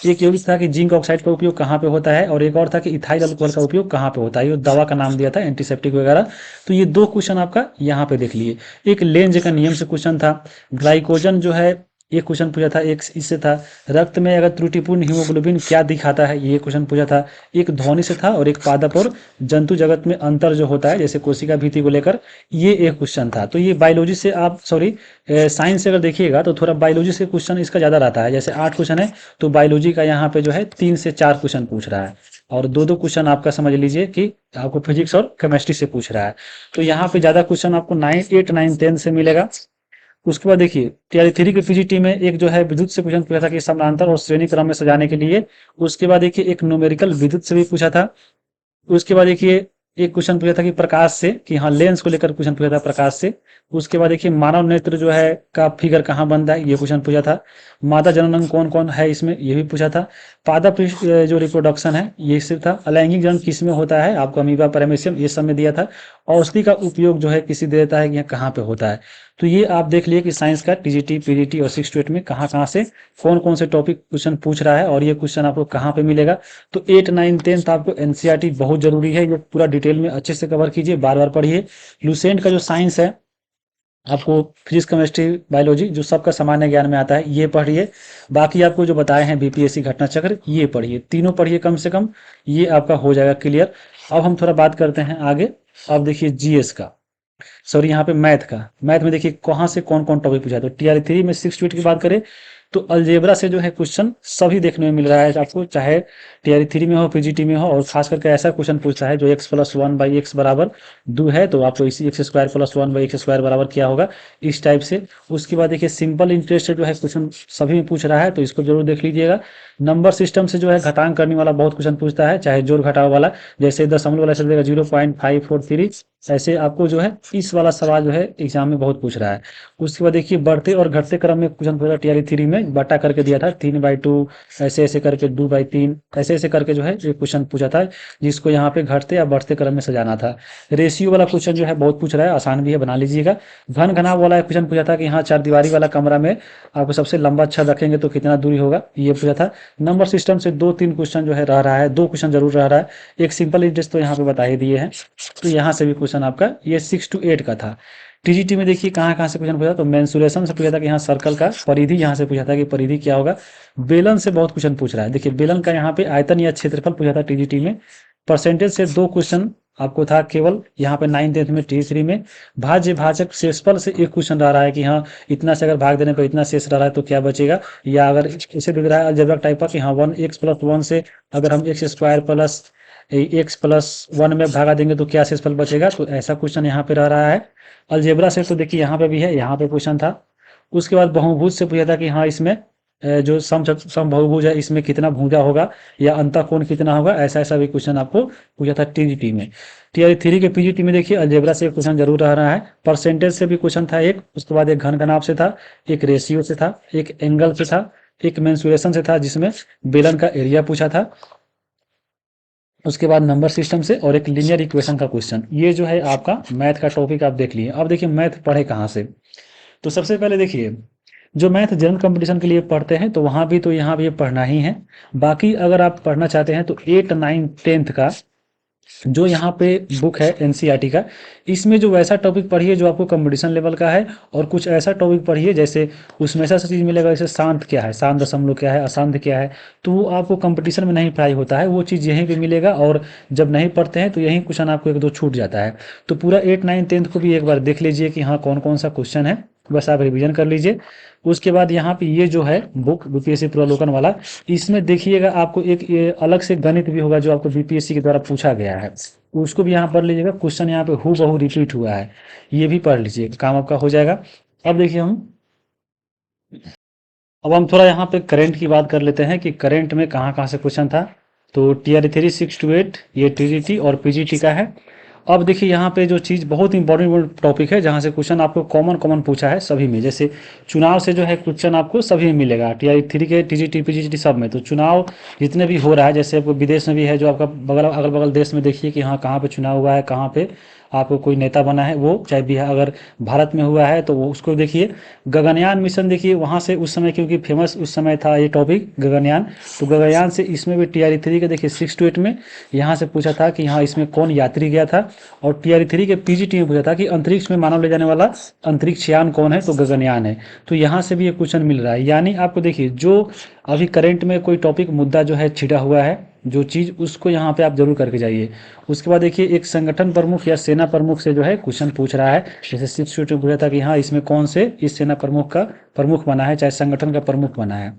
एक यौगिक था कि जिंक ऑक्साइड का उपयोग कहाँ पे होता है, और एक और था कि इथाइल अल्कोहल का उपयोग कहाँ पे होता है, ये दवा का नाम दिया था, एंटीसेप्टिक वगैरह। तो ये 2 क्वेश्चन आपका यहाँ पे देख लिए। एक लेंज का नियम से क्वेश्चन था। ग्लाइकोजन जो है एक क्वेश्चन पूछा था। एक इससे था रक्त में अगर त्रुटिपूर्ण हीमोग्लोबिन क्या दिखाता है, ये क्वेश्चन पूछा था। एक ध्वनि से था, और एक पादप और जंतु जगत में अंतर जो होता है, जैसे कोशिका भित्ति को लेकर, ये एक क्वेश्चन था। तो ये बायोलॉजी से आप सॉरी साइंस से अगर देखिएगा तो थोड़ा बायोलॉजी से क्वेश्चन इसका ज़्यादा रहता है। जैसे 8 क्वेश्चन है, तो बायोलॉजी का यहाँ पे जो है 3 से 4 क्वेश्चन पूछ रहा है, और 2-2 क्वेश्चन आपका समझ लीजिए कि आपको फिजिक्स और केमिस्ट्री से पूछ रहा है। तो यहाँ पे ज़्यादा क्वेश्चन आपको 8, 9, 10 से मिलेगा। उसके बाद देखिए टीआर 3 के पीजीटी में एक जो है विद्युत से क्वेश्चन पूछा था कि समानांतर और श्रेणी क्रम में सजाने के लिए। उसके बाद देखिए एक न्यूमेरिकल विद्युत से भी पूछा था। उसके बाद देखिए एक क्वेश्चन पूछा था कि प्रकाश से, कि हाँ लेंस को लेकर क्वेश्चन पूछा था प्रकाश से। उसके बाद देखिए मानव नेत्र जो है का फिगर कहाँ बनता है, ये क्वेश्चन पूछा था। मादा जनन अंग कौन कौन है इसमें, ये भी पूछा था। पादप जो रिप्रोडक्शन है ये सिर्फ था। अलैंगिक जनन किस में होता है, आपको अमीबा पैरामीशियम ये सब में दिया था। औषधि का उपयोग जो है किसी देता है कि कहाँ पे होता है। तो ये आप देख लिए कि साइंस का टीजीटी पीजीटी और 6 to 8 में कहाँ कहाँ से कौन कौन से टॉपिक क्वेश्चन पूछ रहा है, और ये क्वेश्चन आपको कहाँ पे मिलेगा। तो 8, 9, 10 आपको एनसीईआरटी बहुत जरूरी है, ये पूरा डिटेल में अच्छे से कवर कीजिए, बार बार पढ़िए। लुसेंट का जो साइंस है, आपको फिजिक्स केमिस्ट्री बायोलॉजी जो सबका सामान्य ज्ञान में आता है, ये पढ़िए। बाकी आपको जो बताए हैं बीपीएससी घटना चक्र, ये पढ़िए, तीनों पढ़िए कम से कम, ये आपका हो जाएगा क्लियर। अब हम थोड़ा बात करते हैं आगे। अब देखिए जीएस का, सॉरी यहाँ पे मैथ का। मैथ में देखिए कहाँ से कौन कौन टॉपिक पूछा है। तो टीआर 3 में 6 to 8 की बात करें तो अलजेब्रा से जो है क्वेश्चन सभी देखने में मिल रहा है आपको, चाहे टीआरई 3 में हो, पीजीटी में हो, और खास करके ऐसा क्वेश्चन पूछता है जो x plus one by x बराबर 2 है, तो आपको इसी x square plus one by x square बराबर क्या होगा, इस टाइप से। उसके बाद देखिए सिंपल इंटरेस्ट से जो है क्वेश्चन सभी में पूछ रहा है, तो इसको जरूर देख लीजिएगा। नंबर सिस्टम से जो है घटांक करने वाला बहुत क्वेश्चन पूछता है, चाहे जोड़ घटाव वाला, जैसे दशमलव वाला चल देगा 0.543, ऐसे आपको जो है इस वाला सवाल जो है एग्जाम में बहुत पूछ रहा है। उसके बाद देखिए बढ़ते और घटते क्रम में क्वेश्चन पूछा टीआरई 3 में, बटा करके दिया था 3/2, ऐसे ऐसे करके 2/3, ऐसे ऐसे करके जो है ये क्वेश्चन पूछा था, जिसको यहाँ पे घटते या बढ़ते क्रम में सजाना था। रेशियो वाला क्वेश्चन जो है बहुत पूछ रहा है, आसान भी है, बना लीजिएगा। घन घनाभ वाला क्वेश्चन पूछा था कि यहाँ 4 दीवारी वाला कमरा में आपको सबसे लंबा छत रखेंगे तो कितना दूरी होगा, ये पूछा था। नंबर सिस्टम से 2-3 क्वेश्चन जो है रह रहा है, 2 क्वेश्चन जरूर रह रहा है। एक सिंपल इंटरेस्ट तो यहाँ पे बता ही दिए हैं, तो यहाँ से भी क्वेश्चन आपका ये 6 to 8 का था। टीजीटी में देखिए कहाँ कहाँ से क्वेश्चन पूछा, तो मेंसुरेशन से पूछा था कि यहाँ सर्कल का परिधि, यहाँ से पूछा था कि परिधि क्या होगा। बेलन से बहुत क्वेश्चन पूछ रहा है, देखिए बेलन का यहाँ पे आयतन या क्षेत्रफल पूछा था टीजीटी में। परसेंटेज से 2 क्वेश्चन आपको था केवल यहाँ पे 9th-10th में, टी3 में। भाज्य भाजक शेषफल से एक क्वेश्चन रह रहा है कि हाँ इतना से अगर भाग देने पर इतना शेष रह रहा है तो क्या बचेगा, या अगर इसे दिख रहा है अलजेब्रा टाइप का कि हाँ 1x+1 से अगर हम एक्स स्क्वायर प्लस x+1 में भागा देंगे तो क्या शेषफल बचेगा, तो ऐसा क्वेश्चन यहाँ पे रह रहा है। अलजेब्रा से तो देखिए यहाँ पे भी है, यहाँ पे क्वेश्चन था। उसके बाद बहुभुज से पूछा था कि हाँ इसमें जो समबहुभुज है इसमें कितना भुजा होगा या अंतःकोण कितना होगा, ऐसा ऐसा भी क्वेश्चन आपको पूछा था टीजीटी में। टीआरई 3 के पीजीटी में देखिए अलजेब्रा से एक क्वेश्चन जरूर रह रहा है। परसेंटेज से भी क्वेश्चन था एक, उसके बाद एक घन घनाभ से था, एक रेशियो से था, एक एंगल से था, एक मेंसुरेशन से था जिसमें बेलन का एरिया पूछा था, उसके बाद नंबर सिस्टम से, और एक लीनियर इक्वेशन का क्वेश्चन। ये जो है आपका मैथ का टॉपिक आप देख लिए। अब देखिए मैथ पढ़े कहाँ से, तो सबसे पहले देखिए जो मैथ जनरल कंपटीशन के लिए पढ़ते हैं तो वहाँ भी तो यहाँ भी ये पढ़ना ही है। बाकी अगर आप पढ़ना चाहते हैं तो 8, 9, 10th का जो यहाँ पे बुक है एनसीईआरटी का, इसमें जो वैसा टॉपिक पढ़िए जो आपको कंपटीशन लेवल का है, और कुछ ऐसा टॉपिक पढ़िए जैसे उसमें ऐसा चीज़ मिलेगा जैसे शांत क्या है, शांत दशमलव क्या है, अशांत क्या है, तो वो आपको कंपटीशन में नहीं पढ़ाई होता है, वो चीज़ यहीं पे मिलेगा। और जब नहीं पढ़ते हैं तो यहीं क्वेश्चन आपको 1-2 छूट जाता है। तो पूरा 8, 9, 10th को भी एक बार देख लीजिए कि हाँ कौन कौन सा क्वेश्चन है, बस आप रिवीजन कर लीजिए। उसके बाद यहाँ पे ये जो है बुक बीपीएससी पूर्वावलोकन वाला, इसमें देखिएगा आपको एक ये अलग से गणित भी होगा जो आपको बीपीएससी के द्वारा पूछा गया है, उसको भी यहाँ पढ़ लीजिएगा। क्वेश्चन यहाँ पे हूबहू रिपीट हुआ है, ये भी पढ़ लीजिए, काम आपका हो जाएगा। अब देखिए हम थोड़ा यहाँ पे करंट की बात कर लेते हैं कि करंट में कहाँ कहाँ से क्वेश्चन था। तो टीआरई 3 6 to 8 ये टीजीटी और पीजीटी का है। अब देखिए यहाँ पे जो चीज़ बहुत इंपॉर्टेंट टॉपिक है जहाँ से क्वेश्चन आपको कॉमन पूछा है सभी में, जैसे चुनाव से जो है क्वेश्चन आपको सभी में मिलेगा, टीआरई 3 के, टीजीटी, पीजीटी सब में। तो चुनाव जितने भी हो रहा है, जैसे आपको विदेश में भी है, जो आपका अगल बगल देश में देखिए कि हाँ कहाँ पे चुनाव हुआ है, कहाँ पे आपको कोई नेता बना है, वो चाहे बिहार अगर भारत में हुआ है तो वो उसको देखिए। गगनयान मिशन देखिए वहाँ से उस समय, क्योंकि फेमस उस समय था ये टॉपिक गगनयान, तो गगनयान से इसमें भी टीआरई 3 के देखिए 6 to 8 में यहाँ से पूछा था कि हाँ इसमें कौन यात्री गया था। और टीआरई 3 के पीजीटी में पूछा था कि अंतरिक्ष में मानव ले जाने वाला अंतरिक्षयान कौन है, तो गगनयान है। तो यहाँ से भी ये क्वेश्चन मिल रहा है, यानी आपको देखिए जो अभी करंट में कोई टॉपिक मुद्दा जो है छिड़ा हुआ है जो चीज़, उसको यहाँ पे आप जरूर करके जाइए। उसके बाद देखिए एक संगठन प्रमुख या सेना प्रमुख से जो है क्वेश्चन पूछ रहा है, जैसे 6 to 8 में पूछा था कि हाँ इसमें कौन से इस सेना प्रमुख का प्रमुख बना है, चाहे संगठन का प्रमुख बना है।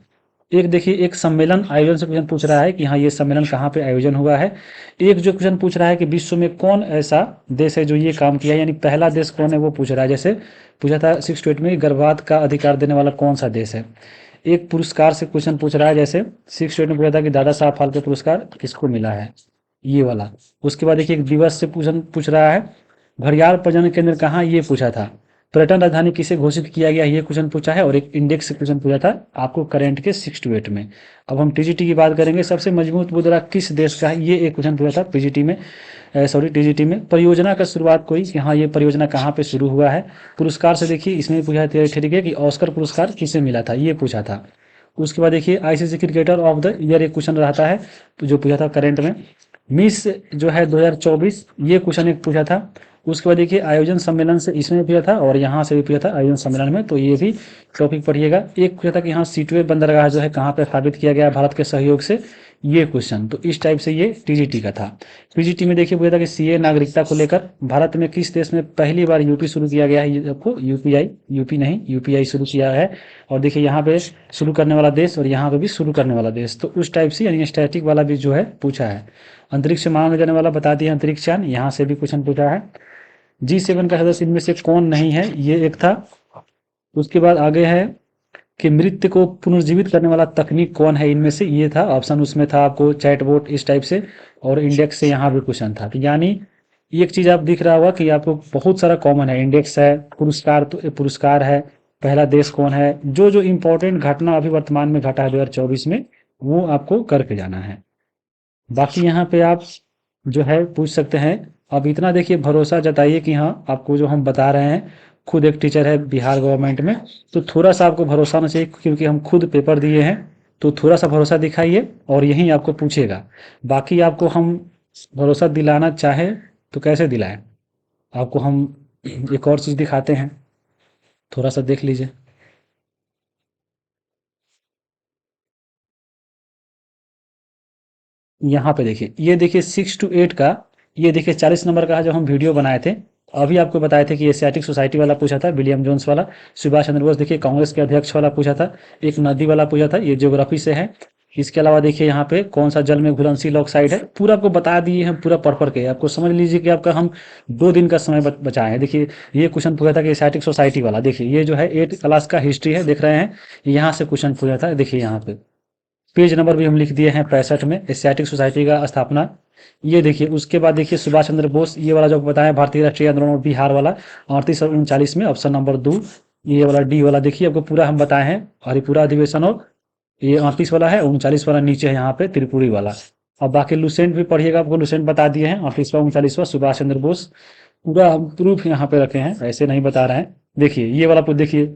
एक देखिए एक सम्मेलन आयोजन से क्वेश्चन पूछ रहा है कि हाँ ये सम्मेलन कहाँ पे आयोजन हुआ है। एक जो क्वेश्चन पूछ रहा है कि विश्व में कौन ऐसा देश है जो ये काम किया है, यानी पहला देश कौन है वो पूछ रहा है। जैसे पूछा था 6 to 8 में गर्भपात का अधिकार देने वाला कौन सा देश है। एक पुरस्कार से क्वेश्चन पूछ रहा है, जैसे 6 to 8 में पूछा था कि दादा साहब फाल्के पुरस्कार किसको मिला है, ये वाला। उसके बाद देखिए एक दिवस से पूछ रहा है, घड़ियाल प्रजनन केंद्र कहाँ, ये पूछा था। पर्यटन राजधानी किसे घोषित किया गया, ये क्वेश्चन पूछा है। और एक इंडेक्स से क्वेश्चन पूछा था आपको करंट के 6 to 8 में। अब हम टीजीटी की बात करेंगे, सबसे मजबूत मुद्रा किस देश का है, ये एक क्वेश्चन पूछा था पीजीटी में, टीजीटी में। परियोजना का शुरुआत कोई कि हाँ ये परियोजना कहाँ पे शुरू हुआ है। पुरस्कार से देखिए इसमें पूछा था ठीक है कि ऑस्कर पुरस्कार किसे मिला था, ये पूछा था। उसके बाद देखिए ICC cricketer of the year एक क्वेश्चन रहता है जो पूछा था करंट में। मिस जो है 2024 ये क्वेश्चन एक पूछा था। उसके बाद देखिए आयोजन सम्मेलन से इसमें पूछा था और यहाँ से भी पूछा था आयोजन सम्मेलन में, तो ये भी टॉपिक पढ़िएगा। एक पूछा था कि यहाँ सीटवे बंदरगाह जो है कहाँ पे स्थापित किया गया भारत के सहयोग से, ये क्वेश्चन, तो इस टाइप से ये टीजीटी का था। पीजीटी में देखिए पूछा था कि सीए नागरिकता को लेकर भारत में किस देश में पहली बार यूपी शुरू किया गया है, ये आपको यूपीआई, यूपी नहीं यूपीआई शुरू किया है। और देखिए यहाँ पे शुरू करने वाला देश और यहाँ पे भी शुरू करने वाला देश, तो उस टाइप से यानी स्टैटिक वाला भी जो है पूछा है। अंतरिक्ष में माना जाने वाला बता दिया अंतरिक्षयान, यहाँ से भी क्वेश्चन पूछा है। G7 का सदस्य इनमें से कौन नहीं है, ये एक था। उसके बाद आगे है कि मृत्यु को पुनर्जीवित करने वाला तकनीक कौन है इनमें से, ये था ऑप्शन, उसमें था आपको चैटबॉट इस टाइप से, और इंडेक्स से यहाँ भी क्वेश्चन था। तो यानी एक चीज आप दिख रहा होगा कि आपको बहुत सारा कॉमन है, इंडेक्स है, पुरस्कार, तो पुरस्कार है, पहला देश कौन है, जो जो इम्पोर्टेंट घटना अभी वर्तमान में घटा है 2024 में, वो आपको करके जाना है। बाकी यहाँ पे आप जो है पूछ सकते हैं। अब इतना देखिए भरोसा जताइए कि हाँ आपको जो हम बता रहे हैं, खुद एक टीचर है बिहार गवर्नमेंट में, तो थोड़ा सा आपको भरोसा होना चाहिए, क्योंकि हम खुद पेपर दिए हैं, तो थोड़ा सा भरोसा दिखाइए और यही आपको पूछेगा। बाकी आपको हम भरोसा दिलाना चाहे तो कैसे दिलाएं, आपको हम एक और चीज़ दिखाते हैं, थोड़ा सा देख लीजिए। यहाँ पे देखिए, ये देखिए 6 to 8 का, ये देखिए 40 नंबर का जो हम वीडियो बनाए थे, अभी आपको बताए थे कि एशियाटिक सोसाइटी वाला पूछा था, विलियम जोन्स वाला, सुभाष चंद्र बोस देखिए कांग्रेस के अध्यक्ष वाला पूछा था, एक नदी वाला पूछा था, ये ज्योग्राफी से है। इसके अलावा देखिए यहाँ पे कौन सा जल में घुलनशील ऑक्साइड है, पूरा आपको बता दिए हैं, पूरा पढ़ के आपको समझ लीजिए कि आपका हम 2 दिन का समय बचाए हैं। देखिए ये क्वेश्चन पूछा था कि एशियाटिक सोसाइटी वाला, देखिए ये जो है 8 क्लास का हिस्ट्री है, देख रहे हैं, यहाँ से क्वेश्चन पूछा था। देखिए यहाँ पे पेज नंबर भी हम लिख दिए हैं 65 में, एशियाटिक सोसाइटी का स्थापना। ये देखिए उसके बाद देखिए सुभाष चंद्र बोस, ये वाला जो बताया भारतीय राष्ट्रीय आंदोलन और बिहार वाला 38 और 39 में, ऑप्शन नंबर 2, ये वाला डी वाला देखिए आपको पूरा हम बताए हैं, हरिपुरा अधिवेशन, और ये 38 वाला है, 39 वाला नीचे है यहाँ पे त्रिपुरी वाला। अब बाकी लुसेंट भी पढ़िएगा, आपको लुसेंट बता दिए हैं, 38वां 39वां सुभाष चंद्र बोस, पूरा हम प्रूफ यहाँ पे रखे हैं, ऐसे नहीं बता रहे हैं। देखिए ये वाला देखिए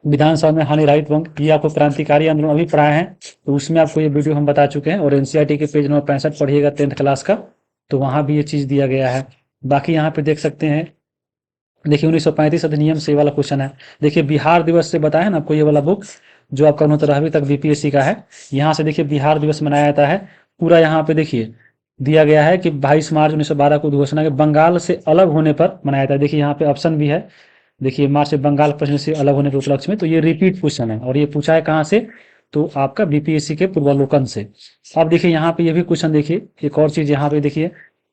विधानसभा में हानि रहित वंक, ये आपको क्रांतिकारी आंदोलन अभी पढ़ाए हैं, तो उसमें आपको ये वीडियो हम बता चुके हैं। और एनसीईआरटी के पेज नंबर 65 पढ़िएगा 10th क्लास का, तो वहाँ भी ये चीज़ दिया गया है। बाकी यहाँ पे देख सकते हैं, देखिए 1935 अधिनियम से वाला क्वेश्चन है। देखिए बिहार दिवस से बताया ना आपको, ये वाला बुक जो आपका 69वीं तक बीपीएससी का है, यहाँ से देखिए बिहार दिवस मनाया जाता है, पूरा यहाँ पे देखिए दिया गया है कि 22 मार्च 1912 को घोषणा के बंगाल से अलग होने पर मनाया जाता है। देखिए यहाँ पे ऑप्शन भी है, देखिए मार्च से बंगाल प्रश्न से अलग होने के उपलक्ष्य में, तो ये रिपीट क्वेश्चन है और ये पूछा है कहाँ से, तो आपका बीपीएससी के पूर्वावलोकन से। अब देखिए यहाँ पे ये भी क्वेश्चन, देखिए एक और चीज यहाँ पे देखिए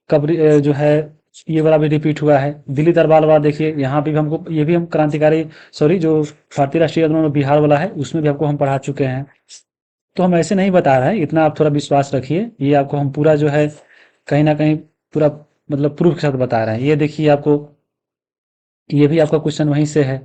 कब जो है ये वाला भी रिपीट हुआ है, दिल्ली दरबार वाला, देखिए यहाँ पे भी हमको, ये भी हम क्रांतिकारी, सॉरी जो भारतीय राष्ट्रीय आंदोलन में बिहार वाला है उसमें भी आपको हम पढ़ा चुके हैं। तो हम ऐसे नहीं बता रहे हैं, इतना आप थोड़ा विश्वास रखिए, ये आपको हम पूरा जो है कहीं ना कहीं पूरा मतलब प्रूफ के साथ बता रहे हैं। ये देखिए आपको, ये भी आपका क्वेश्चन वहीं से है,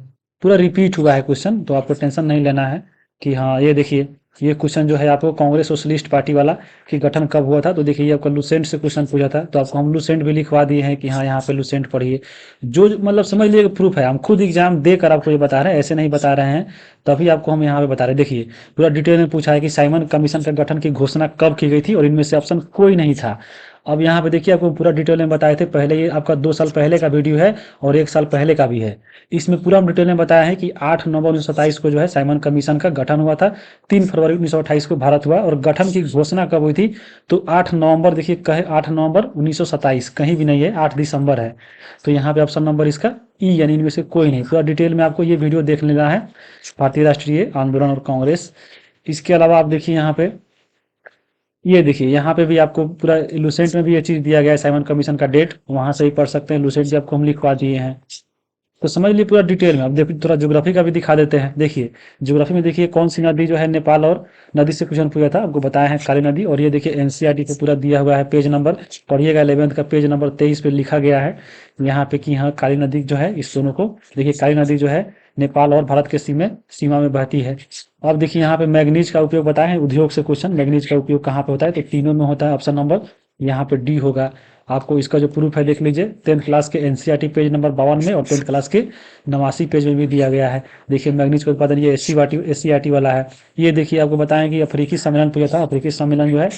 पूरा रिपीट हुआ है क्वेश्चन, तो आपको टेंशन नहीं लेना है कि हाँ ये देखिए ये क्वेश्चन जो है आपको कांग्रेस सोशलिस्ट पार्टी वाला कि गठन कब हुआ था, तो देखिए ये आपका लुसेंट से क्वेश्चन पूछा था, तो आपको हम लुसेंट भी लिखवा दिए हैं कि हाँ यहाँ पे लुसेंट पढ़िए, जो मतलब समझ लीजिए प्रूफ है, हम खुद एग्जाम देकर आपको ये बता रहे हैं, ऐसे नहीं बता रहे हैं, तभी आपको हम यहाँ पे बता रहे हैं। देखिए पूरा डिटेल में पूछा है कि साइमन कमीशन का गठन की घोषणा कब की गई थी, और इनमें से ऑप्शन कोई नहीं था। अब यहाँ पे देखिए आपको पूरा डिटेल में बताए थे, पहले ये आपका 2 साल पहले का वीडियो है और 1 साल पहले का भी है, इसमें पूरा हम डिटेल में बताया है कि 8 नवंबर 1927 को जो है साइमन कमीशन का गठन हुआ था, 3 फरवरी 1928 को भारत हुआ, और गठन की घोषणा कब हुई थी, तो 8 नवंबर, देखिए कहे 8 नवंबर 1927, कहीं भी नहीं है, 8 दिसंबर है, तो यहाँ पे ऑप्शन नंबर इसका ई, यानी इनमें से कोई नहीं। पूरा डिटेल में आपको ये वीडियो देख लेना है, भारतीय राष्ट्रीय आंदोलन और कांग्रेस। इसके अलावा आप देखिए यहाँ पे, ये देखिए यहाँ पे भी आपको पूरा लुसेंट में भी ये चीज दिया गया है, साइमन कमीशन का डेट वहां से ही पढ़ सकते हैं, लुसेंट भी आपको हम लिखवा दिए हैं, तो समझ लीजिए पूरा डिटेल में। अब देखिए थोड़ा ज्योग्राफी का भी दिखा देते हैं, देखिए ज्योग्राफी में देखिए कौन सी नदी जो है नेपाल और नदी से क्वेश्चन पूछा था, आपको बताया है काली नदी, और ये देखिए एनसीईआरटी पे पूरा दिया हुआ है, पेज नंबर पढ़िएगा 11th का पेज नंबर 23 पे लिखा गया है यहाँ पे कि यहाँ काली नदी जो है, इस दोनों को देखिए, काली नदी जो है नेपाल और भारत के सीमा में बहती है। अब देखिए यहाँ पे मैग्नीज का उपयोग बताया है, उद्योग से क्वेश्चन, मैग्नीज का उपयोग कहाँ पे होता है, तो तीनों में होता है, ऑप्शन नंबर यहाँ पे डी होगा। आपको इसका जो प्रूफ है देख लीजिए, 10th क्लास के एनसीईआरटी पेज नंबर 52 में और 10th क्लास के 89 पेज में भी दिया गया है। देखिए मैग्नीज का उत्पादन ये एससीईआरटी वाला है। ये देखिए आपको बताएं कि अफ्रीकी सम्मेलन पूछा था, अफ्रीकी सम्मेलन जो है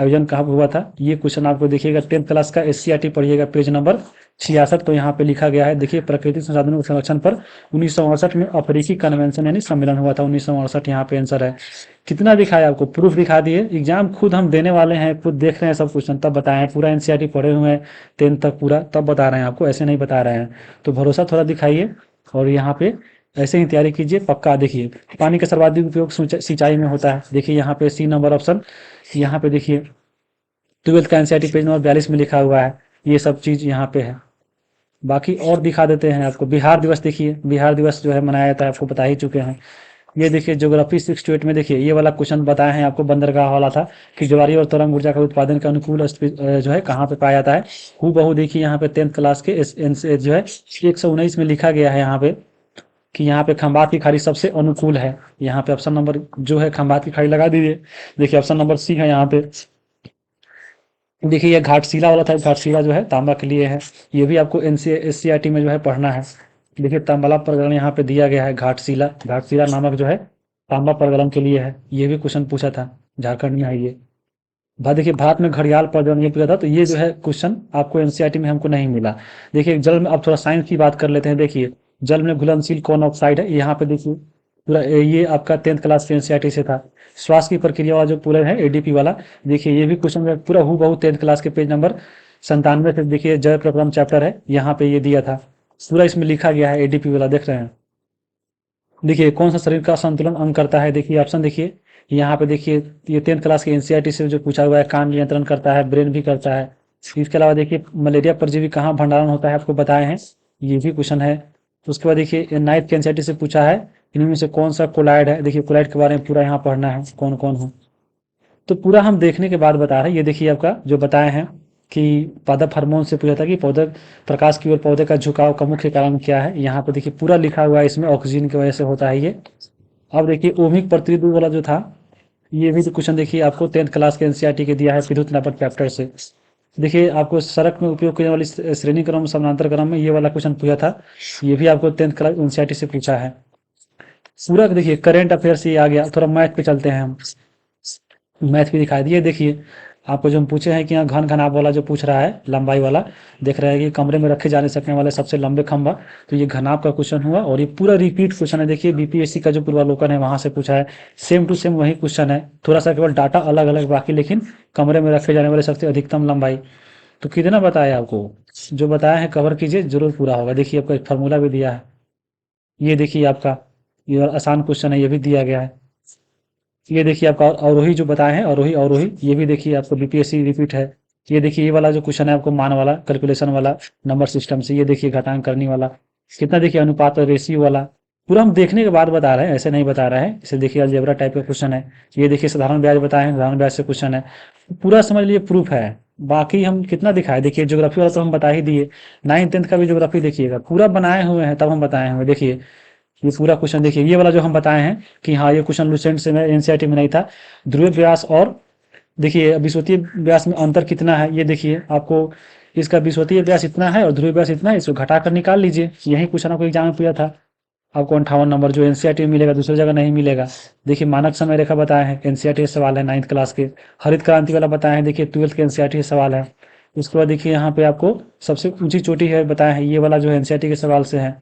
आयोजन कहाँ हुआ था, ये क्वेश्चन आपको देखिएगा 10th क्लास का एससीईआरटी पढ़िएगा पेज नंबर 66 तो यहाँ पे लिखा गया है। देखिए प्राकृतिक संसाधनों के संरक्षण पर 1968 में अफ्रीकी कन्वेंशन यानी सम्मेलन हुआ था, 1968 यहाँ पे आंसर है। कितना दिखाया आपको, प्रूफ दिखा दिए। एग्जाम खुद हम देने वाले हैं, खुद देख रहे हैं सब क्वेश्चन, तब बताएं। पूरा एनसीईआरटी पढ़े हुए हैं 10th तक पूरा, तब बता रहे हैं आपको, ऐसे नहीं बता रहे हैं। तो भरोसा थोड़ा दिखाइए और यहाँ पे ऐसे ही तैयारी कीजिए पक्का। देखिए पानी का सर्वाधिक उपयोग सिंचाई में होता है। देखिए यहाँ पे सी नंबर ऑप्शन, यहाँ पे देखिए 12th का एनसीईआरटी पेज नंबर 42 में लिखा हुआ है, ये सब चीज यहाँ पे है। बाकी और दिखा देते हैं आपको। बिहार दिवस देखिए, बिहार दिवस जो है मनाया जाता है, आपको बता ही चुके हैं। ये देखिए ज्योग्राफी 6 to 8 में देखिए ये वाला क्वेश्चन बताए हैं आपको, बंदरगाह वाला था कि ज्वारी और तरंग ऊर्जा का उत्पादन के अनुकूल जो है कहाँ पे पाया जाता है। हूबहू देखिए यहाँ पे 10th क्लास के जो है 119 में लिखा गया है यहाँ पे कि यहाँ पे खंबात की खाड़ी सबसे अनुकूल है। यहाँ पे ऑप्शन नंबर जो है खंबात की खाड़ी लगा दीजिए। देखिए ऑप्शन नंबर सी है यहाँ पे। देखिए ये घाटशिला वाला था, घाटशिला जो है तांबा के लिए है। ये भी आपको एनसीईआरटी में जो है पढ़ना है। देखिए तांबला प्रकरण यहाँ पे दिया गया है, घाटशिला, घाटशिला नामक जो है तांबा प्रकरण के लिए है। ये भी क्वेश्चन पूछा था, झारखंड में है ये। देखिए भारत में घड़ियाल प्रजनन ये पूछा था, तो ये जो है क्वेश्चन आपको एनसीईआरटी में हमको नहीं मिला। देखिए जल में, अब थोड़ा साइंस की बात कर लेते हैं। देखिए जल में घुलनशील कौन ऑक्साइड है, यहाँ पे देखिए पूरा ये आपका 10th क्लास के एनसीईआरटी से था। श्वास की प्रक्रिया वाला जो पूरा है एडीपी वाला, देखिए ये भी क्वेश्चन पूरा हूबहू 10th क्लास के पेज नंबर 97 से। देखिए जल प्रक्रम चैप्टर है, यहाँ पे ये दिया था पूरा, इसमें लिखा गया है एडीपी वाला, देख रहे हैं। देखिए कौन सा शरीर का संतुलन अंग करता है, देखिए ऑप्शन देखिए यहाँ पे। देखिए ये 10th क्लास के एनसीईआरटी से जो पूछा हुआ है, कान नियंत्रण करता है, ब्रेन भी करता है। इसके अलावा देखिए मलेरिया परजीवी कहाँ भंडारण होता है, आपको बताए हैं, ये भी क्वेश्चन है। तो उसके बाद देखिए 9th के एनसीईआरटी से पूछा है इनमें से कौन सा कोलाइड है। देखिए कोलाइड के बारे में पूरा यहाँ पढ़ना है, कौन कौन है। तो पूरा हम देखने के बाद बता रहे हैं। ये देखिए आपका जो बताए हैं कि पादप हार्मोन से पूछा था कि पौधे प्रकाश की ओर पौधे का झुकाव का मुख्य कारण क्या है। यहाँ पे देखिए पूरा लिखा हुआ है, इसमें ऑक्सीजन की वजह से होता है ये। अब देखिए ओमिक प्रतिरोध वाला जो था, ये भी तो क्वेश्चन देखिए आपको 10th क्लास के एनसीईआरटी के दिया है विद्युत नापक चैप्टर से। देखिए आपको सड़क में उपयोग करने वाली श्रेणी क्रम समानांतर क्रम में ये वाला क्वेश्चन पूछा था, ये भी आपको 10th क्लास एनसीईआरटी से पूछा है। पूरा देखिए करंट अफेयर से आ गया। थोड़ा मैथ पे चलते हैं हम, मैथ भी दिखाई दिए। देखिए आपको जो हम पूछे हैं कि यहाँ घन घनाभ वाला जो पूछ रहा है, लंबाई वाला, देख रहे हैं कि कमरे में रखे जाने सकने वाले सबसे लंबे खंभा, तो ये घनाभ का क्वेश्चन हुआ। और ये पूरा रिपीट क्वेश्चन है। देखिए बीपीएससी का जो पूर्वालोकन है वहां से पूछा है, सेम टू सेम वही क्वेश्चन है, थोड़ा सा केवल डाटा अलग अलग बाकी, लेकिन कमरे में रखे जाने वाले सबसे अधिकतम लंबाई। तो कितना बताया आपको, जो बताया है कवर कीजिए, जरूर पूरा होगा। देखिए आपका एक फार्मूला भी दिया है, ये देखिए आपका ये आसान क्वेश्चन है, ये भी दिया गया है। ये देखिए आपका अवरोही जो बताए हैं, अवरोही अवरोही, ये भी देखिए आपको बीपीएससी रिपीट है। ये देखिए ये वाला जो क्वेश्चन है आपको मान वाला, कैलकुलेशन वाला, नंबर सिस्टम से। ये देखिए घटांक करने वाला, कितना देखिए अनुपात और रेशियो वाला। पूरा हम देखने के बाद बता रहे हैं, ऐसे नहीं बता रहे हैं। इसे देखिए अलजेब्रा टाइप का क्वेश्चन है। ये देखिए साधारण ब्याज बताए हैं, साधारण ब्याज से क्वेश्चन है। पूरा समझ लीजिए प्रूफ है। बाकी हम कितना दिखाए, देखिए ज्योग्राफी वाला तो हम बता ही दिए। 9th 10th का भी ज्योग्राफी देखिएगा, पूरा बनाए हुए हैं तब हम बताए हुए। देखिए ये पूरा क्वेश्चन देखिए, ये वाला जो हम बताए हैं कि हाँ ये क्वेश्चन लुसेंट से में एनसीईआरटी में नहीं था। ध्रुवीय व्यास और देखिए विषुवतीय व्यास में अंतर कितना है, ये देखिए आपको इसका विषुवतीय व्यास इतना है और ध्रुवीय व्यास इतना है, इसको घटा कर निकाल लीजिए। यही क्वेश्चन आपको एग्जाम में पूछा था। आपको 58 नंबर जो एनसीईआरटी में मिलेगा, दूसरी जगह नहीं मिलेगा। देखिए मानक समय रेखा बताए हैं, एनसीईआरटी से सवाल है 9th क्लास के। हरित क्रांति वाला बताए हैं, देखिए 12th के एनसीईआरटी से सवाल है। उसके बाद देखिए यहाँ पे आपको सबसे ऊंची चोटी है बताया है, ये वाला जो है एनसीईआरटी के सवाल से है।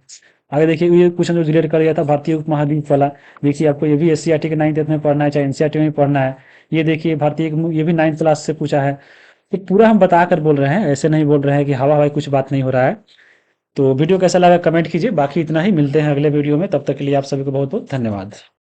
आगे देखिए ये क्वेश्चन जो रिलेट कर गया था भारतीय उपमहाद्वीप वाला, देखिए आपको ये भी एससीईआरटी के 9th 10th में पढ़ना है, चाहे एनसीईआरटी में पढ़ना है। ये देखिए भारतीय, ये भी 9th क्लास से पूछा है। तो पूरा हम बता कर बोल रहे हैं, ऐसे नहीं बोल रहे हैं कि हवा हवाई कुछ बात नहीं हो रहा है। तो वीडियो कैसा लगा कमेंट कीजिए। बाकी इतना ही, मिलते हैं अगले वीडियो में, तब तक के लिए आप सभी को बहुत बहुत धन्यवाद।